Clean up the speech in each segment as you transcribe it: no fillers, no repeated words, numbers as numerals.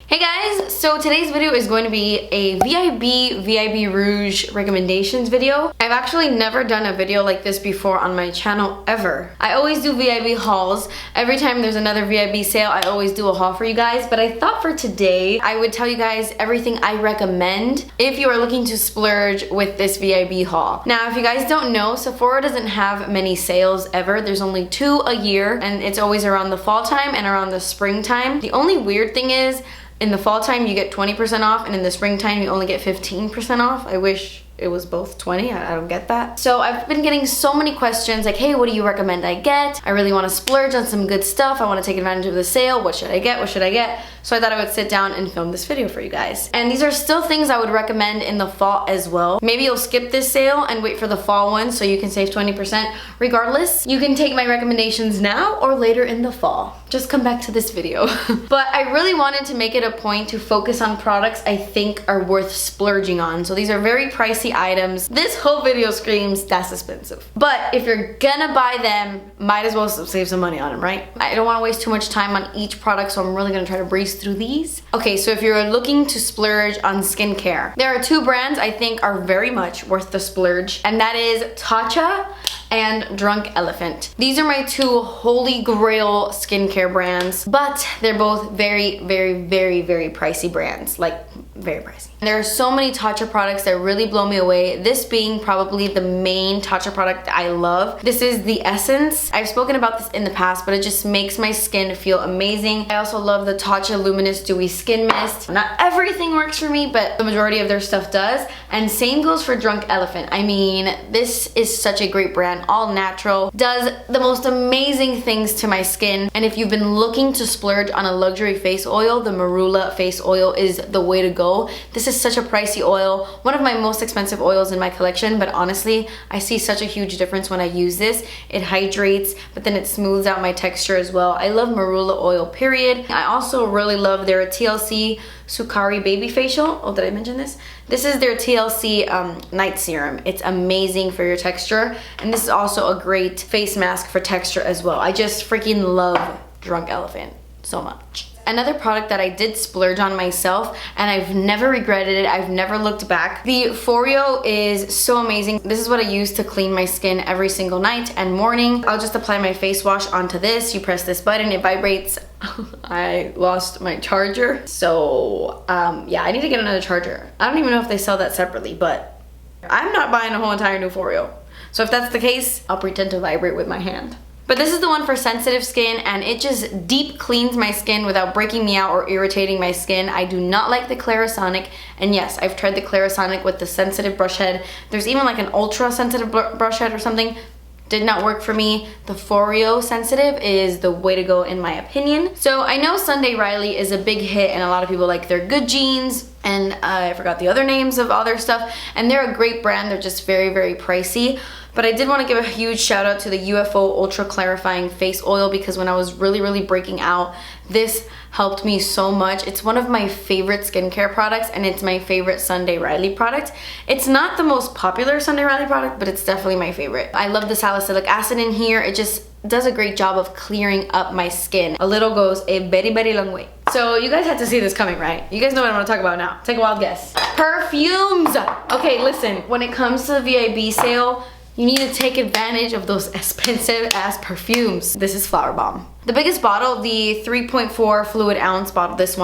Hey guys, so today's video is going to be a VIB ROUGE recommendations video. I've actually never done a video like this before on my channel ever. I always do VIB hauls. Every time there's another VIB sale, I always do a haul for you guys, but I thought for today, I would tell you guys everything I recommend if you are looking to splurge with this VIB haul. Now, if you guys don't know, Sephora doesn't have many sales ever. There's only 2 a year, and it's always around the fall time and around the springtime. The only weird thing is, in the fall time, you get 20% off, and in the springtime, you only get 15% off. I wish it was both 20. I don't get that. So I've been getting so many questions like, hey, what do you recommend I get? I really want to splurge on some good stuff. I want to take advantage of the sale. What should I get? What should I get? So I thought I would sit down and film this video for you guys. And these are still things I would recommend in the fall as well. Maybe you'll skip this sale and wait for the fall one so you can save 20%. Regardless, you can take my recommendations now or later in the fall. Just come back to this video. But I really wanted to make it a point to focus on products I think are worth splurging on. So these are very pricey items. This whole video screams that's expensive. But if you're gonna buy them, might as well save some money on them, right? I don't want to waste too much time on each product, so I'm really gonna try to breeze through these. Okay, so if you're looking to splurge on skincare, there are 2 brands I think are very much worth the splurge, and that is Tatcha and Drunk Elephant. These are my 2 holy grail skincare brands, but they're both very pricey brands, like very pricey. There are so many Tatcha products that really blow me away, this being probably the main Tatcha product I love. This is the Essence. I've spoken about this in the past, but it just makes my skin feel amazing. I also love the Tatcha Luminous Dewy Skin Mist. Not everything works for me, but the majority of their stuff does. And same goes for Drunk Elephant. I mean, this is such a great brand, all natural, does the most amazing things to my skin. And if you've been looking to splurge on a luxury face oil, the Marula face oil is the way to go. This is such a pricey oil, one of my most expensive oils in my collection, but honestly, I see such a huge difference when I use this. It hydrates, but then it smooths out my texture as well. I love Marula oil, period. I also really love their TLC Sukari Baby Facial. Oh, did I mention this? This is their TLC night serum. It's amazing for your texture, and this is also a great face mask for texture as well. I just freaking love Drunk Elephant so much. Another product that I did splurge on myself, and I've never regretted it, I've never looked back. The Foreo is so amazing. This is what I use to clean my skin every single night and morning. I'll just apply my face wash onto this. You press this button, it vibrates. I lost my charger. So yeah, I need to get another charger. I don't even know if they sell that separately, but I'm not buying a whole entire new Foreo. So if that's the case, I'll pretend to vibrate with my hand. But this is the one for sensitive skin, and it just deep cleans my skin without breaking me out or irritating my skin. I do not like the Clarisonic, and yes, I've tried the Clarisonic with the sensitive brush head. There's even like an ultra sensitive brush head or something. Did not work for me. The Foreo sensitive is the way to go in my opinion. So I know Sunday Riley is a big hit, and a lot of people like their Good Jeans, and I forgot the other names of all their stuff, and they're a great brand. They're just very pricey. But I did want to give a huge shout out to the U.F.O Ultra Clarifying Face Oil, because when I was really breaking out, this helped me so much. It's one of my favorite skincare products, and it's my favorite Sunday Riley product. It's not the most popular Sunday Riley product, but it's definitely my favorite. I love the salicylic acid in here. It just does a great job of clearing up my skin. A little goes a very long way. So you guys had to see this coming, right? You guys know what I'm gonna talk about now. Take a wild guess. Perfumes! Okay, listen, when it comes to the VIB sale, you need to take advantage of those expensive ass perfumes. This is Flowerbomb. The biggest bottle, the 3.4 fluid ounce bottle, this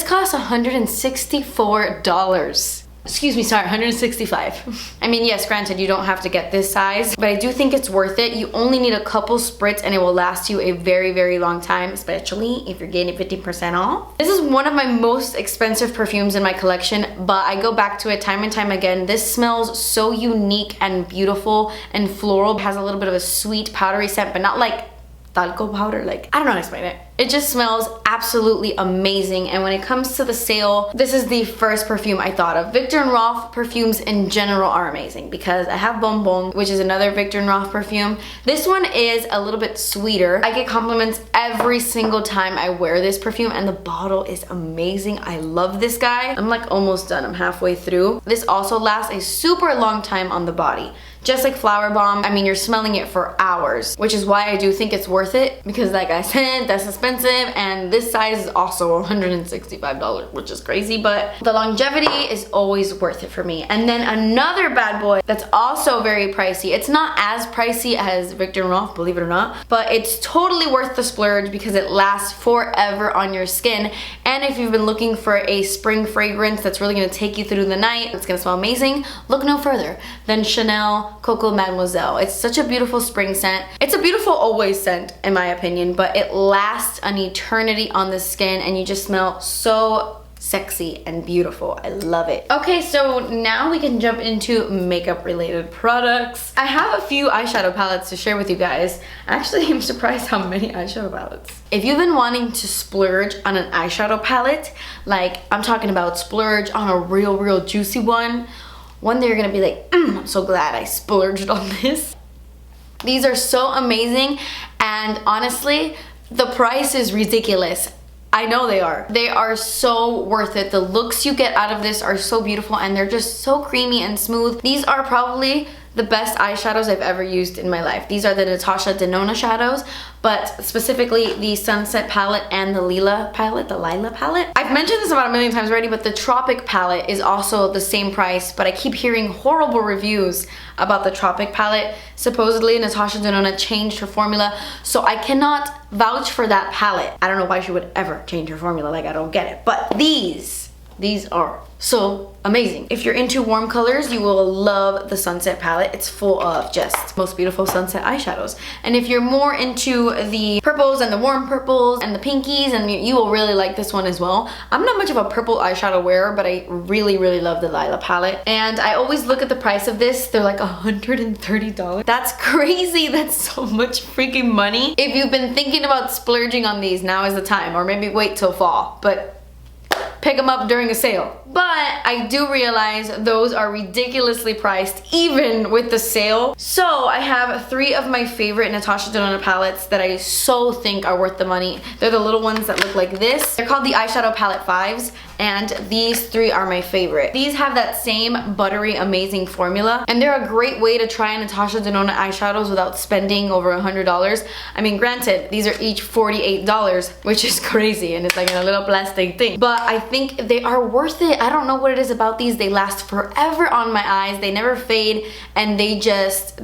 costs $164. Excuse me, sorry, $165. I mean, yes, granted, you don't have to get this size, but I do think it's worth it. You only need a couple spritz and it will last you a very long time, especially if you're getting 50% off. This is one of my most expensive perfumes in my collection, but I go back to it time and time again. This smells so unique and beautiful and floral. It has a little bit of a sweet powdery scent, but not like talco powder, like, I don't know how to explain it. It just smells absolutely amazing, and when it comes to the sale, this is the first perfume I thought of. Viktor and Rolf perfumes in general are amazing, because I have Bonbon, which is another Viktor and Rolf perfume. This one is a little bit sweeter. I get compliments every single time I wear this perfume, and the bottle is amazing. I love this guy. I'm like almost done. I'm halfway through. This also lasts a super long time on the body. Just like Flowerbomb, I mean, you're smelling it for hours, which is why I do think it's worth it, because like I said, that's expensive. expensive, and this size is also $165, which is crazy, but the longevity is always worth it for me. And then another bad boy that's also very pricey. It's not as pricey as Viktor and Rolf, believe it or not, but it's totally worth the splurge because it lasts forever on your skin. And if you've been looking for a spring fragrance that's really gonna take you through the night, it's gonna smell amazing, look no further than Chanel Coco Mademoiselle. It's such a beautiful spring scent. It's a beautiful always scent in my opinion, but it lasts an eternity on the skin and you just smell so sexy and beautiful. I love it. Okay, so now we can jump into makeup related products. I have a few eyeshadow palettes to share with you guys. Actually, I'm surprised how many eyeshadow palettes. If you've been wanting to splurge on an eyeshadow palette, like I'm talking about splurge on a real juicy one day you're gonna be like, I'm so glad I splurged on this. These are so amazing, and honestly, the price is ridiculous. I know they are. They are so worth it. The looks you get out of this are so beautiful, and they're just so creamy and smooth. These are probably the best eyeshadows I've ever used in my life. These are the Natasha Denona shadows, but specifically the Sunset palette and the Lila palette. I've mentioned this about a million times already, but the Tropic palette is also the same price, but I keep hearing horrible reviews about the Tropic palette. Supposedly Natasha Denona changed her formula, so I cannot vouch for that palette. I don't know why she would ever change her formula, like I don't get it. But these are so amazing. If you're into warm colors, you will love the Sunset palette. It's full of just most beautiful sunset eyeshadows. And if you're more into the purples and the warm purples and the pinkies, and you will really like this one as well. I'm not much of a purple eyeshadow wearer, but I really love the Lila palette. And I always look at the price of this. They're like $130. That's crazy. That's so much freaking money. If you've been thinking about splurging on these, now is the time, or maybe wait till fall. But pick them up during a sale. But I do realize those are ridiculously priced even with the sale. So I have 3 of my favorite Natasha Denona palettes that I so think are worth the money. They're the little ones that look like this. They're called the Eyeshadow Palette 5s, and these 3 are my favorite. These have that same buttery amazing formula, and they're a great way to try Natasha Denona eyeshadows without spending over $100. I mean, granted, these are each $48, which is crazy, and it's like in a little plastic thing, but I think they are worth it. I don't know what it is about these. They last forever on my eyes. They never fade, and they just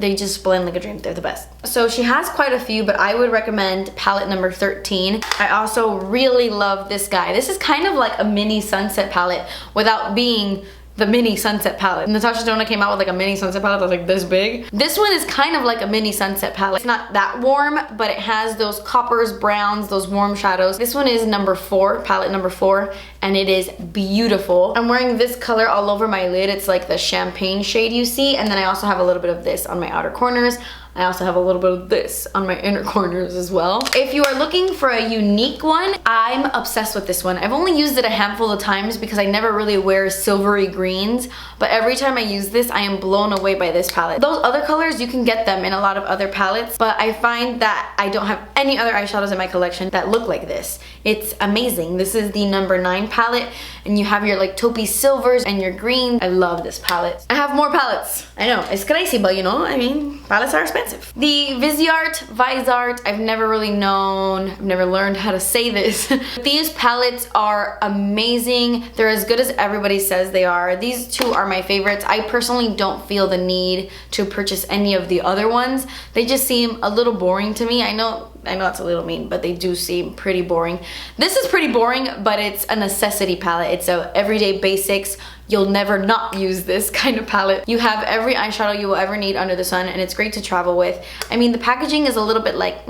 blend like a dream. They're the best. So she has quite a few, but I would recommend palette number 13. I also really love this guy. This is kind of like a mini sunset palette without being the mini sunset palette. Natasha Denona came out with like a mini sunset palette that was like this big. This one is kind of like a mini sunset palette. It's not that warm, but it has those coppers, browns, those warm shadows. This one is number 4, palette number 4, and it is beautiful. I'm wearing this color all over my lid. It's like the champagne shade you see, and then I also have a little bit of this on my outer corners. I also have a little bit of this on my inner corners as well. If you are looking for a unique one, I'm obsessed with this one. I've only used it a handful of times because I never really wear silvery greens, but every time I use this, I am blown away by this palette. Those other colors, you can get them in a lot of other palettes, but I find that I don't have any other eyeshadows in my collection that look like this. It's amazing. This is the number 9 palette, and you have your like taupey silvers and your green. I love this palette. I have more palettes. I know, it's crazy, but you know, I mean, palettes are expensive. The Vizart, I've never really known, I've never learned how to say this. These palettes are amazing. They're as good as everybody says they are. These 2 are my favorites. I personally don't feel the need to purchase any of the other ones. They just seem a little boring to me. I know it's a little mean, but they do seem pretty boring. This is pretty boring, but it's a necessity palette. It's a everyday basics. You'll never not use this kind of palette. You have every eyeshadow you will ever need under the sun, and it's great to travel with. I mean, the packaging is a little bit like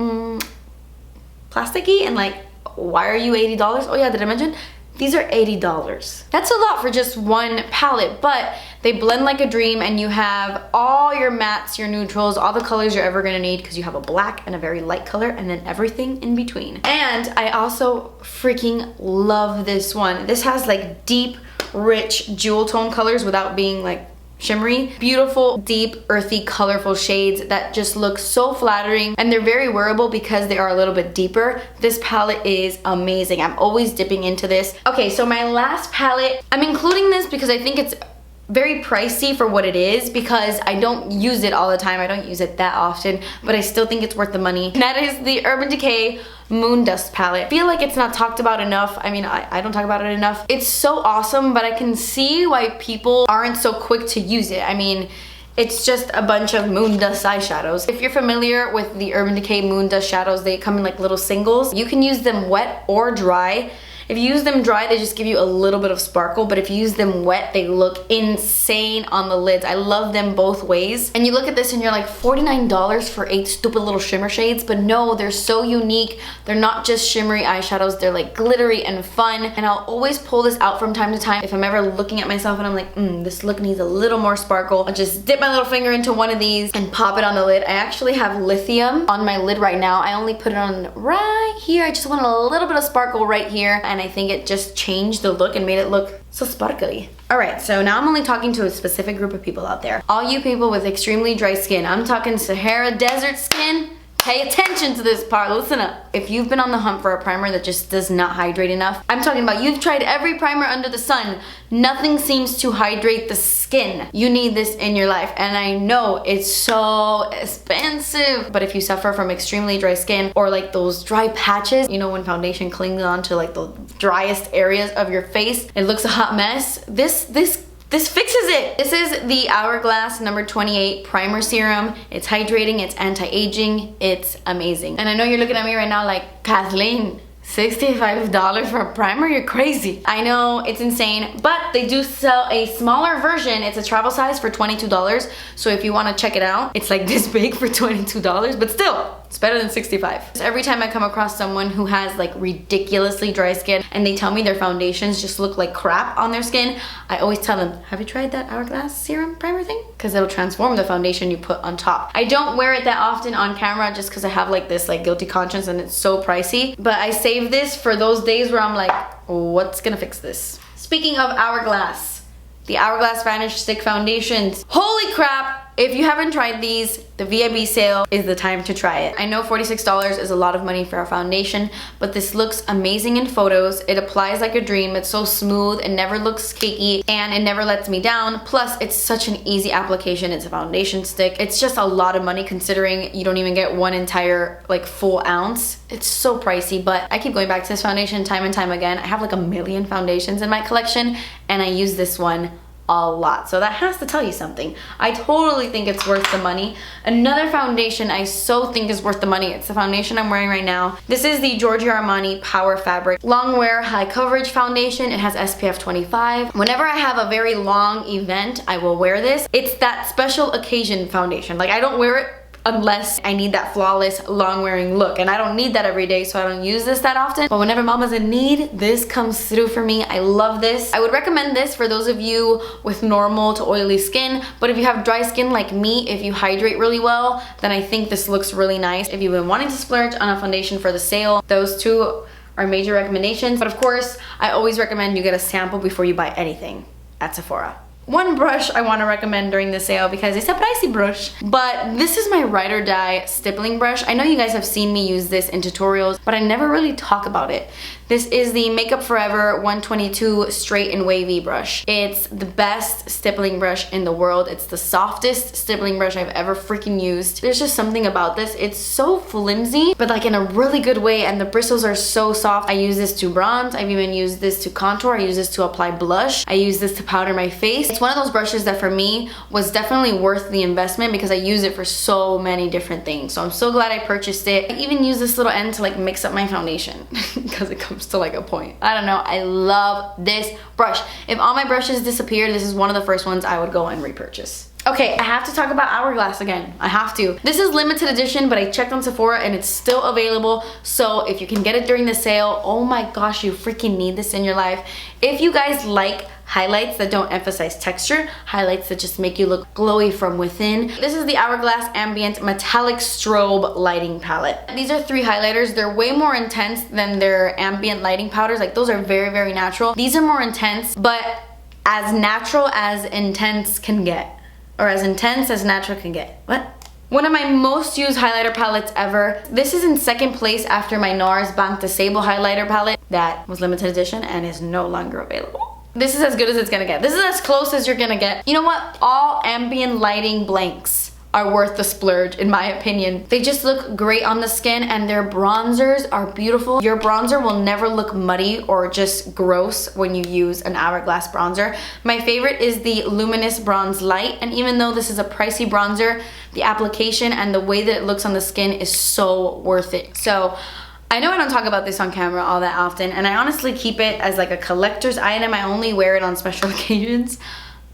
plasticky, and like, why are you $80? Oh yeah, did I mention? These are $80. That's a lot for just one palette, but they blend like a dream, and you have all your mattes, your neutrals, all the colors you're ever gonna need, because you have a black and a very light color, and then everything in between. And I also freaking love this one. This has like deep, rich jewel tone colors without being like shimmery. Beautiful, deep, earthy, colorful shades that just look so flattering, and they're very wearable because they are a little bit deeper. This palette is amazing. I'm always dipping into this. Okay, so my last palette, I'm including this because I think it's very pricey for what it is because I don't use it all the time. I don't use it that often, but I still think it's worth the money. And that is the Urban Decay MoonDust palette. I feel like it's not talked about enough. I mean, I don't talk about it enough. It's so awesome, but I can see why people aren't so quick to use it. I mean, it's just a bunch of MoonDust eyeshadows. If you're familiar with the Urban Decay MoonDust shadows, they come in like little singles. You can use them wet or dry. If you use them dry, they just give you a little bit of sparkle, but if you use them wet, they look insane on the lids. I love them both ways. And you look at this and you're like, $49 for 8 stupid little shimmer shades, but no, they're so unique. They're not just shimmery eyeshadows, they're like glittery and fun. And I'll always pull this out from time to time if I'm ever looking at myself and I'm like, this look needs a little more sparkle. I'll just dip my little finger into one of these and pop it on the lid. I actually have lithium on my lid right now. I only put it on right here. I just want a little bit of sparkle right here, and I think it just changed the look and made it look so sparkly. Alright, so now I'm only talking to a specific group of people out there. All you people with extremely dry skin. I'm talking Sahara desert skin. Pay attention to this part, listen up. If you've been on the hunt for a primer that just does not hydrate enough, I'm talking about you've tried every primer under the sun. Nothing seems to hydrate the skin. You need this in your life, and I know it's so expensive, but if you suffer from extremely dry skin or like those dry patches, you know when foundation clings on to like the driest areas of your face, it looks a hot mess. This fixes it. This is the Hourglass number 28 primer serum. It's hydrating, it's anti-aging, it's amazing. And I know you're looking at me right now like, Kathleen, $65 for a primer? You're crazy. I know, it's insane, but they do sell a smaller version. It's a travel size for $22. So if you want to check it out, it's like this big for $22, but still, it's better than $65. Every time I come across someone who has like ridiculously dry skin and they tell me their foundations just look like crap on their skin, I always tell them, have you tried that Hourglass serum primer thing? Because it'll transform the foundation you put on top. I don't wear it that often on camera just because I have like this like guilty conscience and it's so pricey, but I save this for those days where I'm like, what's gonna fix this? Speaking of Hourglass, the Hourglass Vanish Stick Foundations. Holy crap! If you haven't tried these, the VIB sale is the time to try it. I know $46 is a lot of money for a foundation, but this looks amazing in photos. It applies like a dream. It's so smooth, it never looks cakey, and it never lets me down. Plus, it's such an easy application. It's a foundation stick. It's just a lot of money considering you don't even get one entire like full ounce. It's so pricey, but I keep going back to this foundation time and time again. I have like a million foundations in my collection, and I use this one a lot, so that has to tell you something. I totally think it's worth the money. Another foundation I so think is worth the money, it's the foundation I'm wearing right now. This is the Giorgio Armani Power Fabric Long Wear High Coverage Foundation. It has SPF 25. Whenever I have a very long event, I will wear this. It's that special occasion foundation. Like, I don't wear it unless I need that flawless long wearing look, and I don't need that every day, so I don't use this that often, but whenever mama's in need, this comes through for me. I love this. I would recommend this for those of you with normal to oily skin, but if you have dry skin like me, if you hydrate really well, then I think this looks really nice. If you've been wanting to splurge on a foundation for the sale, those two are major recommendations, but of course I always recommend you get a sample before you buy anything at Sephora. One brush I want to recommend during the sale because it's a pricey brush, but this is my Ride or Die stippling brush. I know you guys have seen me use this in tutorials, but I never really talk about it. This is the Makeup Forever 122 Straight and Wavy brush. It's the best stippling brush in the world. It's the softest stippling brush I've ever freaking used. There's just something about this. It's so flimsy, but like in a really good way, and the bristles are so soft. I use this to bronze. I've even used this to contour. I use this to apply blush. I use this to powder my face. It's one of those brushes that for me was definitely worth the investment because I use it for so many different things. So I'm so glad I purchased it. I even use this little end to like mix up my foundation because it comes to like a point. I don't know, I love this brush. If all my brushes disappeared, this is one of the first ones I would go and repurchase. Okay, I have to talk about Hourglass again. I have to. This is limited edition, but I checked on Sephora and it's still available. So if you can get it during the sale, oh my gosh, you freaking need this in your life. If you guys like highlights that don't emphasize texture, highlights that just make you look glowy from within, this is the Hourglass Ambient Metallic Strobe Lighting Palette. These are 3 highlighters. They're way more intense than their ambient lighting powders. Like, those are very, very natural. These are more intense, but as natural as intense can get. Or as intense as natural can get. What? One of my most used highlighter palettes ever. This is in second place after my NARS Bank de Sable highlighter palette that was limited edition and is no longer available. This is as good as it's gonna get. This is as close as you're gonna get. You know what? All ambient lighting blanks are worth the splurge, in my opinion. They just look great on the skin, and their bronzers are beautiful. Your bronzer will never look muddy or just gross when you use an Hourglass bronzer. My favorite is the Luminous Bronze Light, and even though this is a pricey bronzer, the application and the way that it looks on the skin is so worth it. So I know I don't talk about this on camera all that often, and I honestly keep it as like a collector's item. I only wear it on special occasions.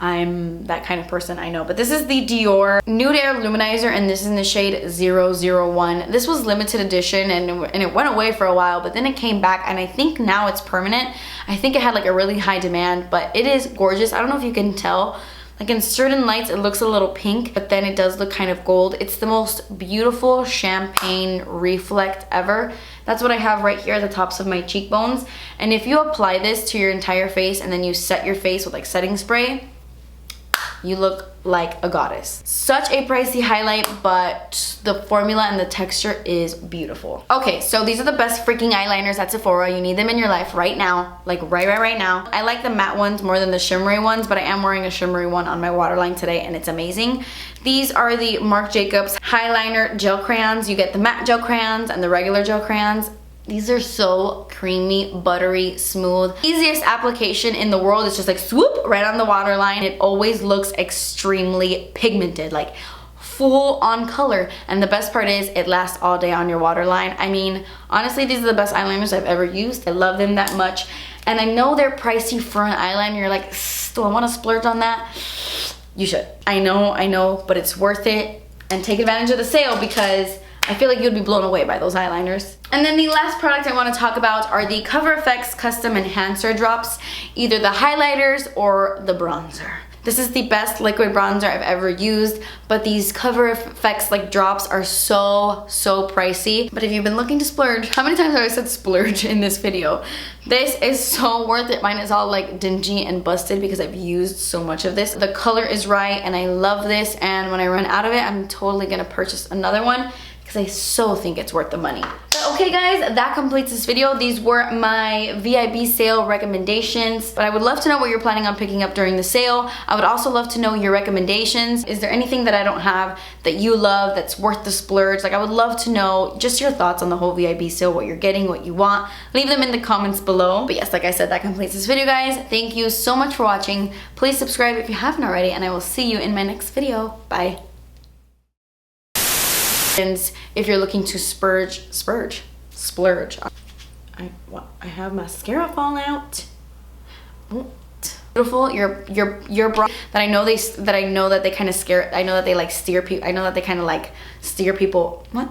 I'm that kind of person, I know. But this is the Dior Nude Air Luminizer, and this is in the shade 001. This was limited edition, and it went away for a while, but then it came back, and I think now it's permanent. I think it had like a really high demand, but it is gorgeous. I don't know if you can tell. Like in certain lights, it looks a little pink, but then it does look kind of gold. It's the most beautiful champagne reflect ever. That's what I have right here at the tops of my cheekbones. And if you apply this to your entire face and then you set your face with like setting spray, you look like a goddess. Such a pricey highlight, but the formula and the texture is beautiful. Okay, so these are the best freaking eyeliners at Sephora. You need them in your life right now, like right now. I like the matte ones more than the shimmery ones, but I am wearing a shimmery one on my waterline today, and it's amazing. These are the Marc Jacobs Highliner gel crayons. You get the matte gel crayons and the regular gel crayons. These are so creamy, buttery, smooth. Easiest application in the world. It's just like swoop right on the waterline. It always looks extremely pigmented, like full on color. And the best part is it lasts all day on your waterline. I mean, honestly, these are the best eyeliners I've ever used. I love them that much. And I know they're pricey for an eyeliner. You're like, do I want to splurge on that? You should. I know, but it's worth it. And take advantage of the sale, because I feel like you'd be blown away by those eyeliners. And then the last product I want to talk about are the Cover FX Custom Enhancer Drops, either the highlighters or the bronzer. This is the best liquid bronzer I've ever used, but these Cover FX like drops are so pricey. But if you've been looking to splurge, how many times have I said splurge in this video? This is so worth it. Mine is all like dingy and busted because I've used so much of this. The color is right, and I love this, and when I run out of it, I'm totally gonna purchase another one, because I so think it's worth the money. But okay guys, that completes this video. These were my VIB sale recommendations, but I would love to know what you're planning on picking up during the sale. I would also love to know your recommendations. Is there anything that I don't have that you love that's worth the splurge? Like, I would love to know just your thoughts on the whole VIB sale, what you're getting, what you want. Leave them in the comments below. But yes, like I said, that completes this video, guys. Thank you so much for watching. Please subscribe if you haven't already, and I will see you in my next video. Bye. If you're looking to splurge. I have mascara fall out. Beautiful. Your bra that I know that they kind of scare. I know that they like steer people. I know that they kind of like steer people. What?